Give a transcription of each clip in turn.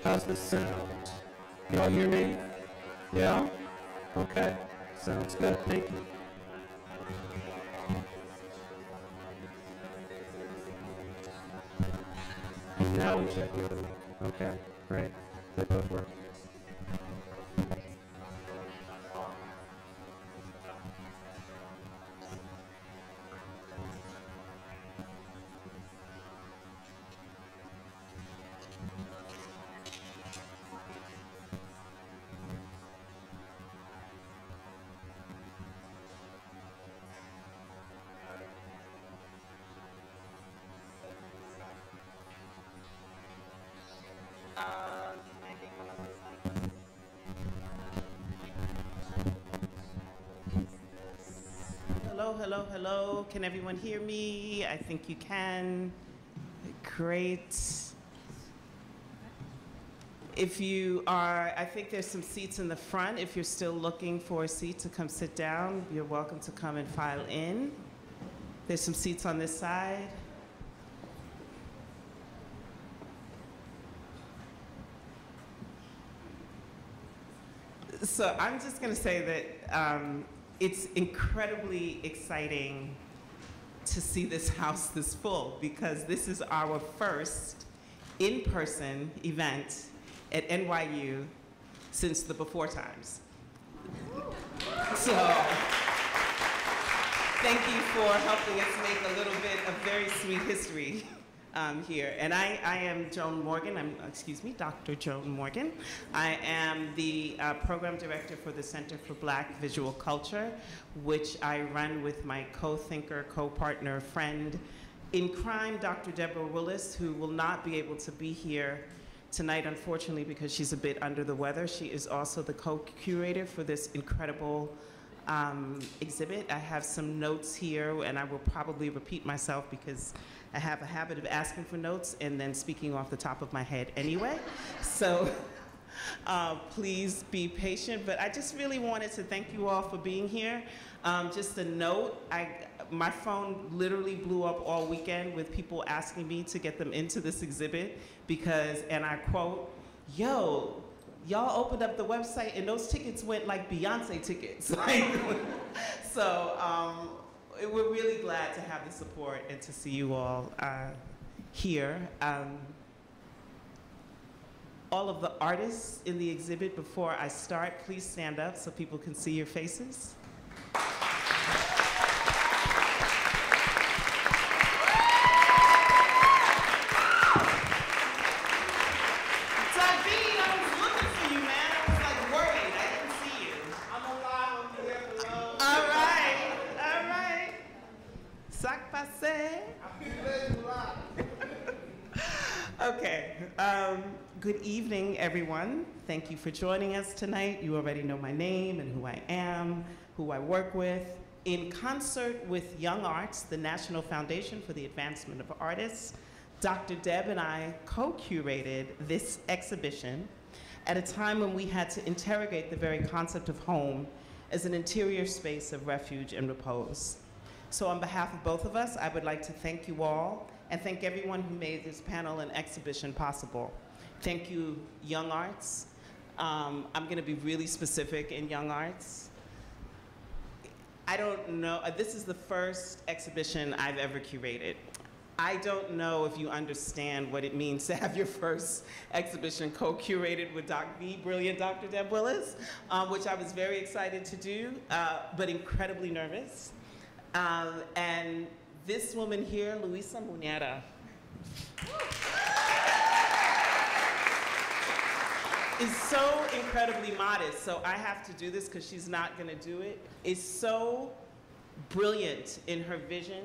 How's this sound? Y'all hear me? Yeah? Okay. Sounds good. Thank you. Now we check the other mic. Okay. Great. They both work. Hello, hello. Can everyone hear me? I think you can. Great. If you are, I think there's some seats in the front. If you're still looking for a seat to come sit down, you're welcome to come and file in. There's some seats on this side. So I'm just going to say that it's incredibly exciting to see this house this full, because this is our first in-person event at NYU since the before times. So thank you for helping us make a little bit of very sweet history here. And I am Joan Morgan. Dr. Joan Morgan. I am the program director for the Center for Black Visual Culture, which I run with my co-thinker, co-partner, friend in crime, Dr. Deborah Willis, who will not be able to be here tonight, unfortunately, because she's a bit under the weather. She is also the co-curator for this incredible exhibit. I have some notes here, and I will probably repeat myself because I have a habit of asking for notes and then speaking off the top of my head anyway. So please be patient. But I just really wanted to thank you all for being here. Just a note, my phone literally blew up all weekend with people asking me to get them into this exhibit because, and I quote, "Yo, y'all opened up the website and those tickets went like Beyonce tickets." So we're really glad to have the support and to see you all here. All of the artists in the exhibit, before I start, please stand up so people can see your faces. Okay, good evening, everyone. Thank you for joining us tonight. You already know my name and who I am. who I work with. In concert with Young Arts, the National Foundation for the Advancement of Artists, Dr. Deb and I co-curated this exhibition at a time when we had to interrogate the very concept of home as an interior space of refuge and repose. So on behalf of both of us, I would like to thank you all and thank everyone who made this panel and exhibition possible. Thank you, Young Arts. I'm gonna be really specific in Young Arts. I don't know, this is the first exhibition I've ever curated. I don't know if you understand what it means to have your first exhibition co-curated with the brilliant Dr. Deb Willis, which I was very excited to do, but incredibly nervous. And this woman here, Luisa Munera, is so incredibly modest, so I have to do this because she's not gonna do it, is so brilliant in her vision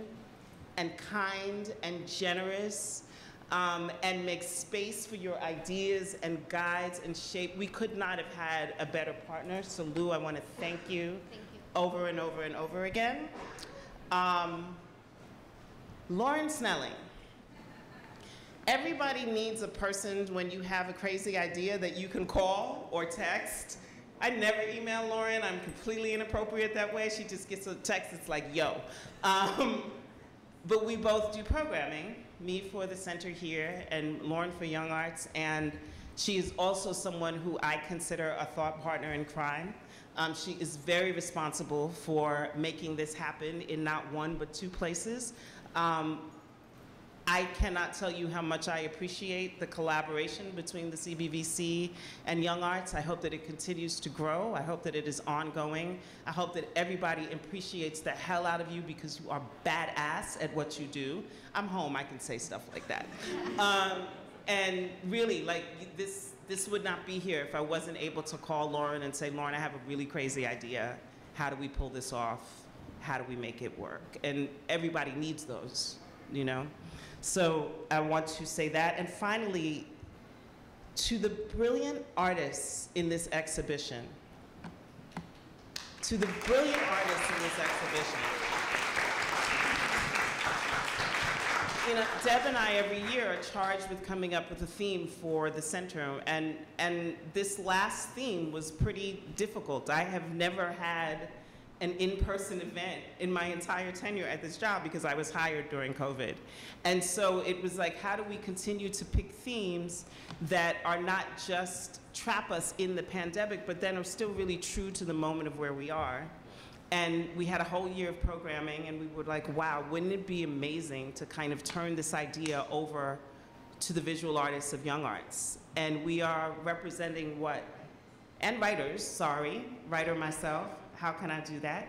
and kind and generous and makes space for your ideas and guides and shape. We could not have had a better partner, so Lou, I wanna thank you over and over and over again. Lauren Snelling. Everybody needs a person when you have a crazy idea that you can call or text. I never email Lauren. I'm completely inappropriate that way. She just gets a text, it's like, yo. But we both do programming, me for the center here and Lauren for Young Arts, and she is also someone who I consider a thought partner in crime. She is very responsible for making this happen in not one but two places. I cannot tell you how much I appreciate the collaboration between the CBVC and Young Arts. I hope that it continues to grow. I hope that it is ongoing. I hope that everybody appreciates the hell out of you because you are badass at what you do. I'm home, I can say stuff like that. And really, like, this would not be here if I wasn't able to call Lauren and say, Lauren, I have a really crazy idea. How do we pull this off? How do we make it work? And everybody needs those, you know? So I want to say that. And finally, to the brilliant artists in this exhibition, to the brilliant artists in this exhibition. You know, Deb and I every year are charged with coming up with a theme for the center, and this last theme was pretty difficult. I have never had an in-person event in my entire tenure at this job because I was hired during COVID. And so it was like, how do we continue to pick themes that are not just trap us in the pandemic, but then are still really true to the moment of where we are? And we had a whole year of programming, and we were like, wow, wouldn't it be amazing to kind of turn this idea over to the visual artists of Young Arts? And we are representing what, and writers, sorry, writer myself, how can I do that?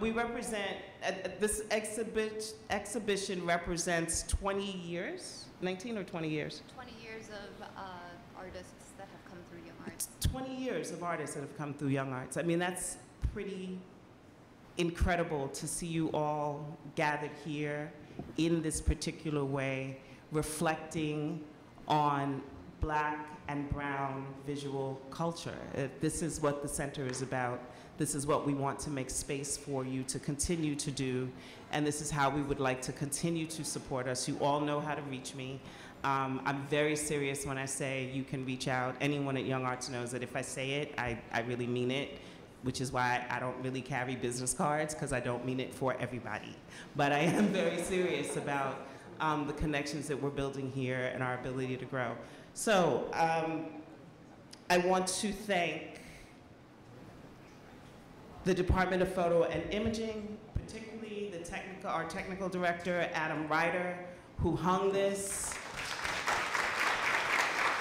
We represent, this exhibition represents 20 years, 19 or 20 years? 20 years of artists that have come through Young Arts. 20 years of artists that have come through Young Arts. I mean, that's pretty incredible to see you all gathered here in this particular way, reflecting on Black and brown visual culture. This is what the center is about. This is what we want to make space for you to continue to do, and this is how we would like to continue to support us. You all know how to reach me. I'm very serious when I say you can reach out. Anyone at Young Arts knows that if I say it, I really mean it, which is why I don't really carry business cards, because I don't mean it for everybody. But I am very serious about the connections that we're building here and our ability to grow. So I want to thank the Department of Photo and Imaging, particularly our technical director, Adam Ryder, who hung this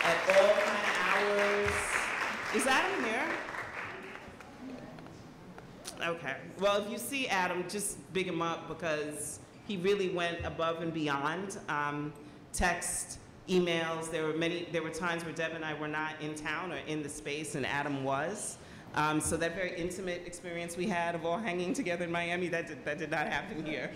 at all kind of hours. Is Adam here? Okay. Well, if you see Adam, just big him up because he really went above and beyond. Text, emails, there were times where Deb and I were not in town or in the space, and Adam was. So that very intimate experience we had of all hanging together in Miami, that did not happen here.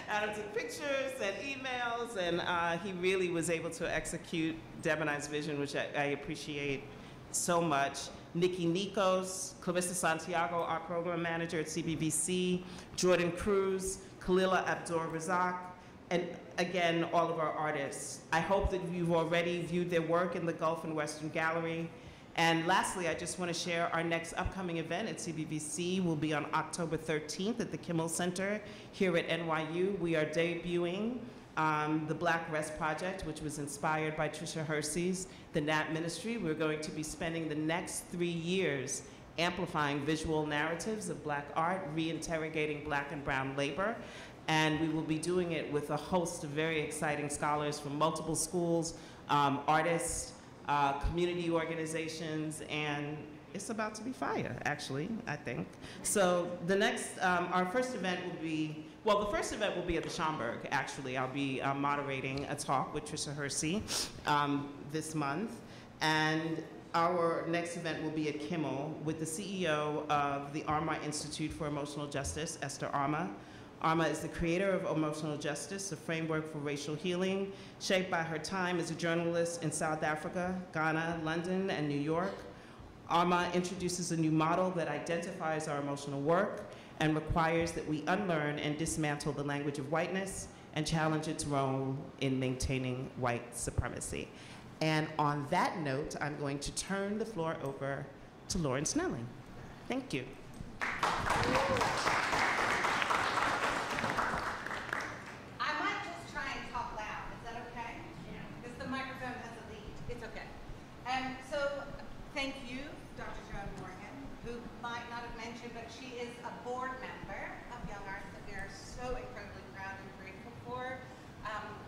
Adam took pictures and emails, and he really was able to execute Deb and I's vision, which I appreciate so much. Nikki Nikos, Clarissa Santiago, our program manager at CBVC, Jordan Cruz, Khalila Abdur-Razak, and again, all of our artists. I hope that you've already viewed their work in the Gulf and Western Gallery. And lastly, I just want to share our next upcoming event at CBVC will be on October 13th at the Kimmel Center here at NYU. We are debuting the Black Rest Project, which was inspired by Tricia Hersey's The Nat Ministry. We're going to be spending the next 3 years amplifying visual narratives of Black art, reinterrogating Black and brown labor. And we will be doing it with a host of very exciting scholars from multiple schools, artists, community organizations, and it's about to be fire, actually, I think. So the next, our first event will be, well, the first event will be at the Schomburg, actually. I'll be moderating a talk with Tricia Hersey this month. And our next event will be at Kimmel with the CEO of the Arma Institute for Emotional Justice, Esther Arma. Arma is the creator of Emotional Justice, a framework for racial healing, shaped by her time as a journalist in South Africa, Ghana, London, and New York. Arma introduces a new model that identifies our emotional work and requires that we unlearn and dismantle the language of whiteness and challenge its role in maintaining white supremacy. And on that note, I'm going to turn the floor over to Lauren Snelling. Thank you. Thank you, Dr. Joan Morgan, who might not have mentioned, but she is a board member of YoungArts that we are so incredibly proud and grateful for.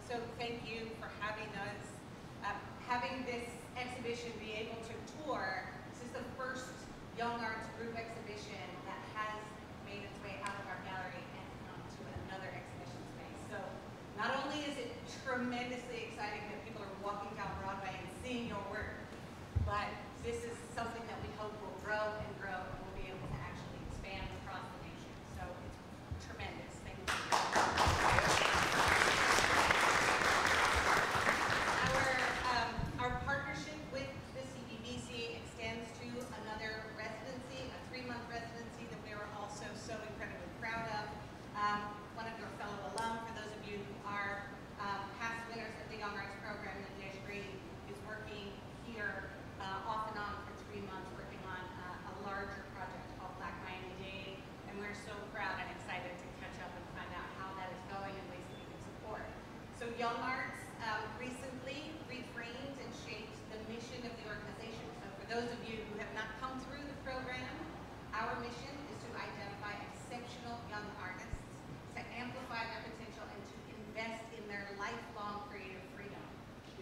So thank you for having us, having this exhibition be able to tour. This is the first YoungArts group exhibition that has made its way out of our gallery and onto another exhibition space. So not only is it tremendously exciting that people are walking down Broadway and seeing your work, but this is something that we hope will grow and grow and we'll be able to actually expand across the nation. So it's tremendous. Thank you. Our partnership with the CBVC extends to another residency, a 3-month residency that we are also so incredibly proud of. One of your fellow alum, for those of you who are past winners of the YoungArts program, Nadesh Green, is working here off and on for 3 months, working on a larger project called Black Miami Day, and we're so proud and excited to catch up and find out how that is going and ways that we can support. So YoungArts recently reframed and shaped the mission of the organization. So for those of you who have not come through the program, our mission is to identify exceptional young artists, to amplify their potential, and to invest in their lifelong creative freedom,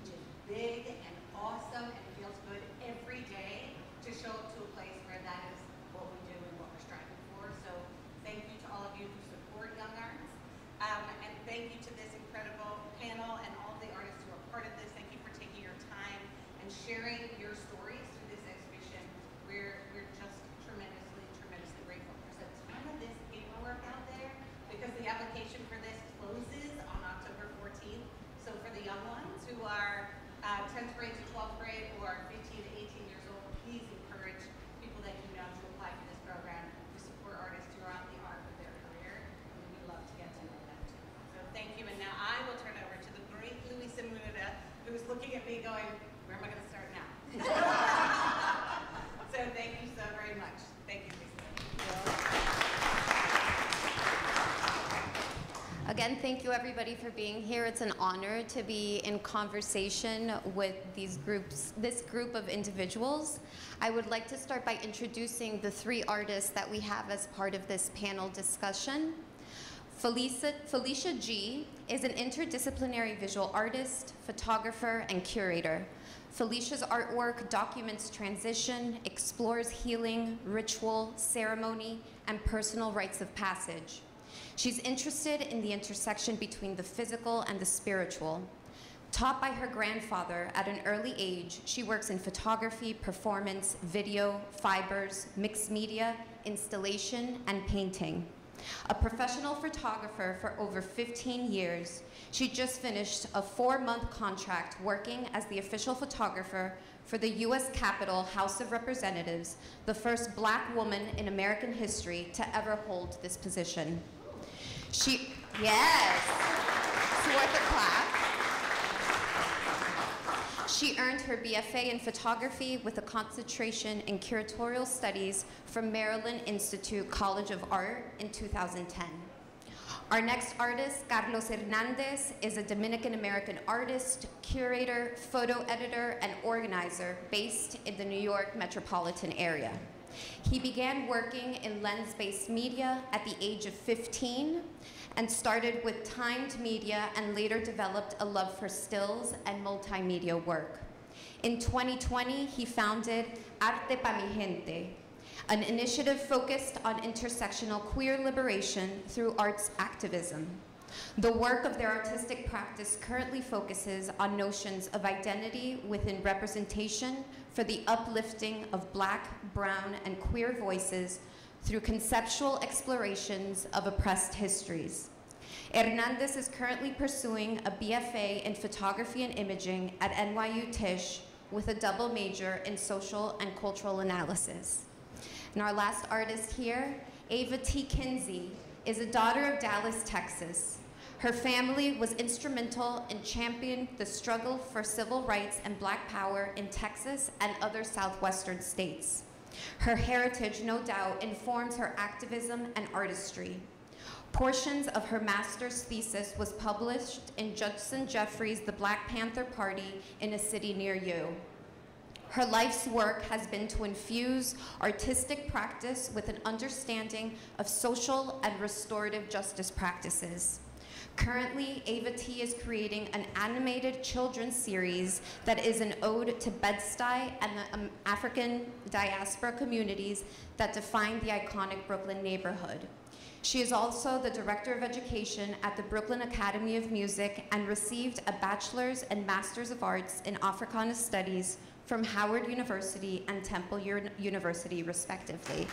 which is big and awesome and feels good every day to show up to a place where that is what we do and what we're striving for. So thank you to all of you who support YoungArts. And thank you to this incredible panel and all of the artists who are part of this. Thank you for taking your time and sharing your stories through this exhibition. We're just tremendously grateful. There's a ton of this paperwork out there because the application for this closes on October 14th. So for the young ones who are 10th grade to 12th grade or 15 to 18 years old, please encourage people that you know to apply for this program to support artists throughout the arc of their career. And we'd love to get to know them too. So thank you. And now I will turn over to the great Louisa Muda, who is looking at me going, where am I going to start now? So thank you so very much. Thank you, Lisa. Again, thank you everybody for being here. It's an honor to be in conversation with this group of individuals. I would like to start by introducing the 3 artists that we have as part of this panel discussion. Felicia G is an interdisciplinary visual artist, photographer, and curator. Felicia's artwork documents transition, explores healing, ritual, ceremony, and personal rites of passage. She's interested in the intersection between the physical and the spiritual. Taught by her grandfather at an early age, she works in photography, performance, video, fibers, mixed media, installation, and painting. A professional photographer for over 15 years, she just finished a 4-month contract working as the official photographer for the U.S. Capitol House of Representatives, the first Black woman in American history to ever hold this position. Yes, it's worth a clap. She earned her BFA in photography with a concentration in curatorial studies from Maryland Institute College of Art in 2010. Our next artist, Carlos Hernandez, is a Dominican-American artist, curator, photo editor, and organizer based in the New York metropolitan area. He began working in lens-based media at the age of 15 and started with timed media and later developed a love for stills and multimedia work. In 2020, he founded Arte Pa Mi Gente, an initiative focused on intersectional queer liberation through arts activism. The work of their artistic practice currently focuses on notions of identity within representation for the uplifting of Black, brown, and queer voices through conceptual explorations of oppressed histories. Hernandez is currently pursuing a BFA in photography and imaging at NYU Tisch with a double major in social and cultural analysis. And our last artist here, Ava T. Kinsey, is a daughter of Dallas, Texas. Her family was instrumental in championing the struggle for civil rights and Black power in Texas and other southwestern states. Her heritage, no doubt, informs her activism and artistry. Portions of her master's thesis was published in Judson Jeffries' The Black Panther Party in a City Near You. Her life's work has been to infuse artistic practice with an understanding of social and restorative justice practices. Currently, Ava T. is creating an animated children's series that is an ode to Bed-Stuy and the African diaspora communities that define the iconic Brooklyn neighborhood. She is also the Director of Education at the Brooklyn Academy of Music and received a Bachelor's and Master's of Arts in Africana Studies from Howard University and Temple University, respectively.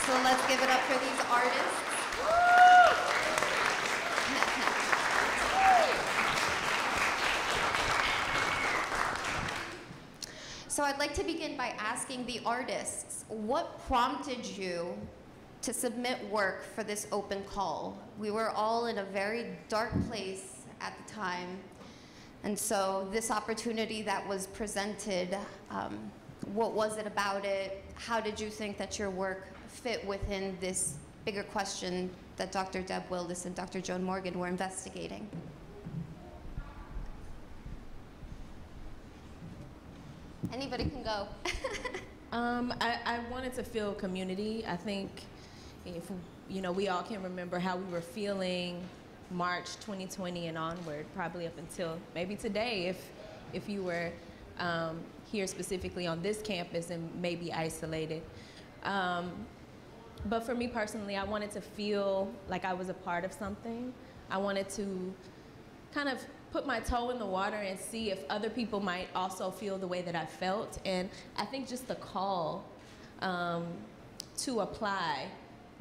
So let's give it up for these artists. So I'd like to begin by asking the artists, what prompted you to submit work for this open call? We were all in a very dark place at the time, and so this opportunity that was presented, what was it about it? How did you think that your work fit within this bigger question that Dr. Deb Willis and Dr. Joan Morgan were investigating? Anybody can go. I wanted to feel community. I think if we all can remember how we were feeling March 2020 and onward, probably up until maybe today, if you were here specifically on this campus and maybe isolated. But for me personally, I wanted to feel like I was a part of something. I wanted to kind of put my toe in the water and see if other people might also feel the way that I felt. And I think just the call to apply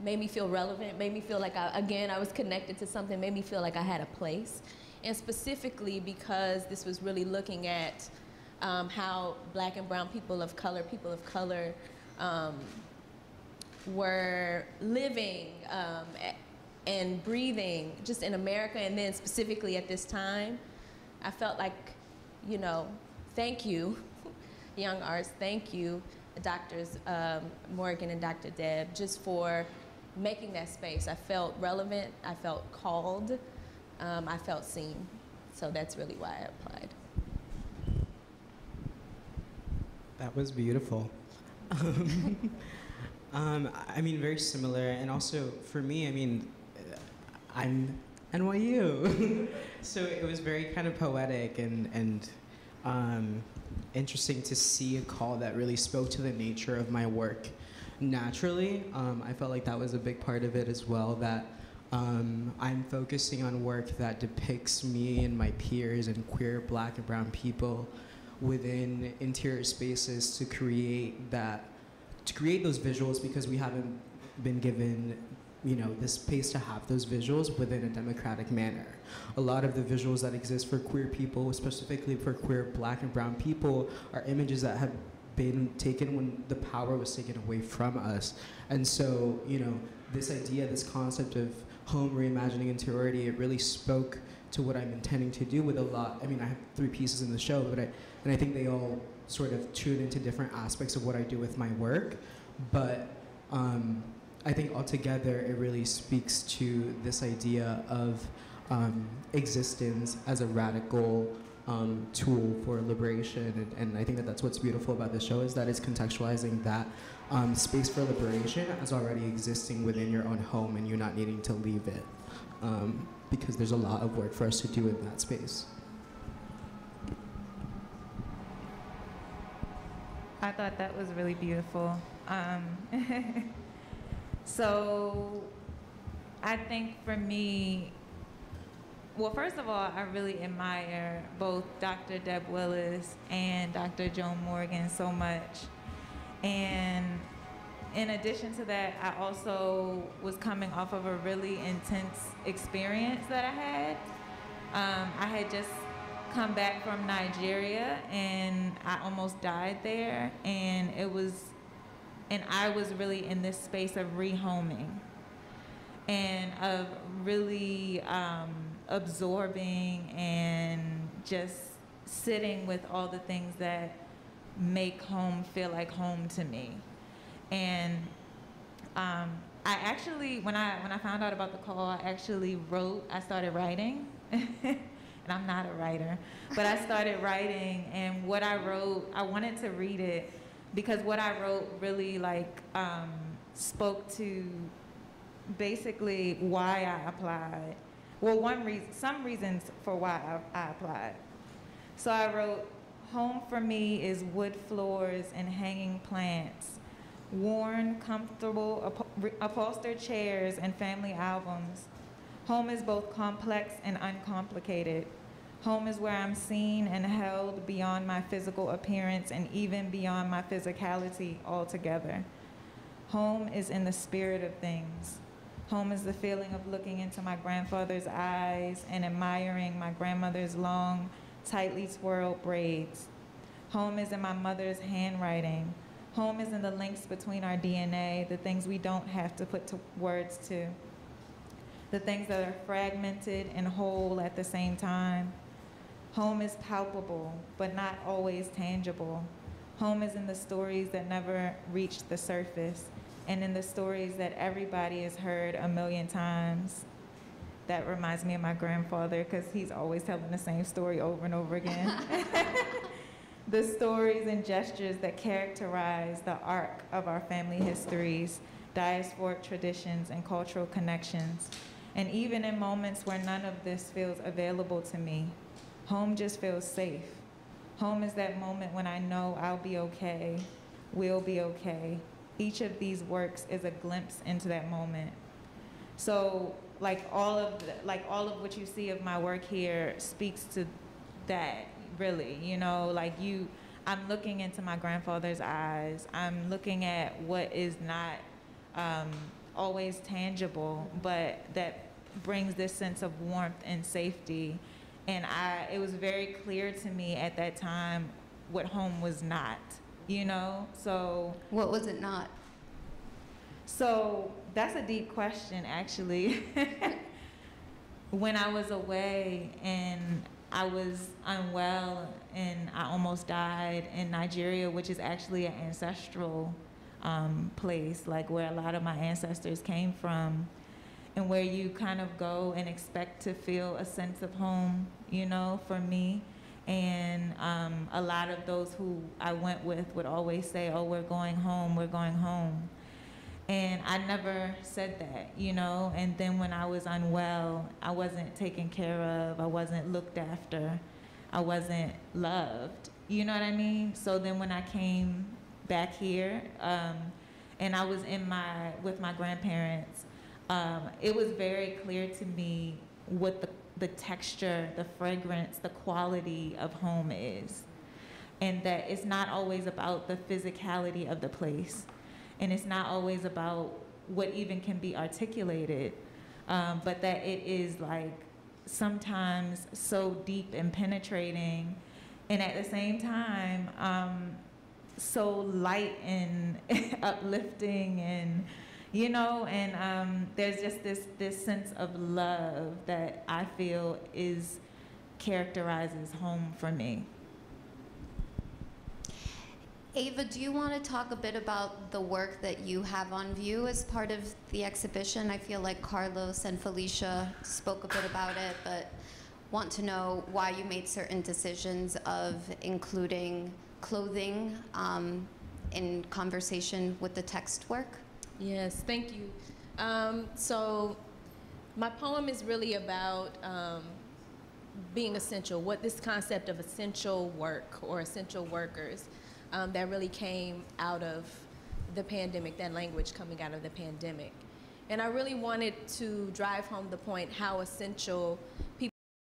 made me feel relevant, made me feel like, I was connected to something, made me feel like I had a place. And specifically because this was really looking at how Black and brown people of color were living and breathing just in America, and then specifically at this time, I felt like, thank you, YoungArts, thank you, Doctors Morgan and Dr. Deb, just for making that space. I felt relevant, I felt called, I felt seen. So that's really why I applied. That was beautiful. I mean, very similar, and also for me, I'm NYU. So it was very kind of poetic and interesting to see a call that really spoke to the nature of my work naturally. I felt like that was a big part of it as well, that I'm focusing on work that depicts me and my peers and queer Black and brown people within interior spaces to create those visuals, because we haven't been given, this space to have those visuals within a democratic manner. A lot of the visuals that exist for queer people, specifically for queer Black and brown people, are images that have been taken when the power was taken away from us. And so, this idea, this concept of home reimagining interiority, it really spoke to what I'm intending to do with a lot. I mean, I have 3 pieces in the show, and I think they all sort of tune into different aspects of what I do with my work. But I think altogether it really speaks to this idea of existence as a radical tool for liberation. And I think that that's what's beautiful about the show, is that it's contextualizing that space for liberation as already existing within your own home and you not needing to leave it. Because there's a lot of work for us to do in that space. I thought that was really beautiful. So I think for me, well, first of all, I really admire both Dr. Deb Willis and Dr. Joan Morgan so much. And in addition to that, I also was coming off of a really intense experience that I had. I had just come back from Nigeria and I almost died there, and I was really in this space of rehoming and of really absorbing and just sitting with all the things that make home feel like home to me. And I actually, when I found out about the call, I started writing. And I'm not a writer, but I started writing, and what I wrote, I wanted to read it because what I wrote really spoke to basically why I applied. Well, some reasons for why I applied. So I wrote, home for me is wood floors and hanging plants, worn, comfortable, upholstered chairs and family albums. Home is both complex and uncomplicated. Home is where I'm seen and held beyond my physical appearance and even beyond my physicality altogether. Home is in the spirit of things. Home is the feeling of looking into my grandfather's eyes and admiring my grandmother's long, tightly twirled braids. Home is in my mother's handwriting. Home is in the links between our DNA, the things we don't have to put words to. The things that are fragmented and whole at the same time. Home is palpable, but not always tangible. Home is in the stories that never reach the surface, and in the stories that everybody has heard a million times. That reminds me of my grandfather, because he's always telling the same story over and over again. The stories and gestures that characterize the arc of our family histories, diasporic traditions, and cultural connections. And even in moments where none of this feels available to me, home just feels safe. Home is that moment when I know I'll be okay, we'll be okay. Each of these works is a glimpse into that moment. So all of what you see of my work here speaks to that, really. I'm looking into my grandfather's eyes. I'm looking at what is not always tangible, but that brings this sense of warmth and safety. And it was very clear to me at that time what home was not, so. What was it not? So that's a deep question, actually. When I was away and I was unwell and I almost died in Nigeria, which is actually an ancestral place, where a lot of my ancestors came from, and where you kind of go and expect to feel a sense of home, for me. And a lot of those who I went with would always say, oh, we're going home, we're going home. And I never said that, and then when I was unwell, I wasn't taken care of, I wasn't looked after, I wasn't loved, you know what I mean? So then when I came back here, and I was with my grandparents, it was very clear to me what the texture, the fragrance, the quality of home is. And that it's not always about the physicality of the place. And it's not always about what even can be articulated, but that it is like sometimes so deep and penetrating, and at the same time so light and uplifting, and there's just this sense of love that I feel characterizes home for me. Ava, do you want to talk a bit about the work that you have on view as part of the exhibition? I feel like Carlos and Felicia spoke a bit about it, but want to know why you made certain decisions of including clothing in conversation with the text work? Yes, thank you. So my poem is really about being essential, what this concept of essential work or essential workers that really came out of the pandemic, that language coming out of the pandemic. And I really wanted to drive home the point how essential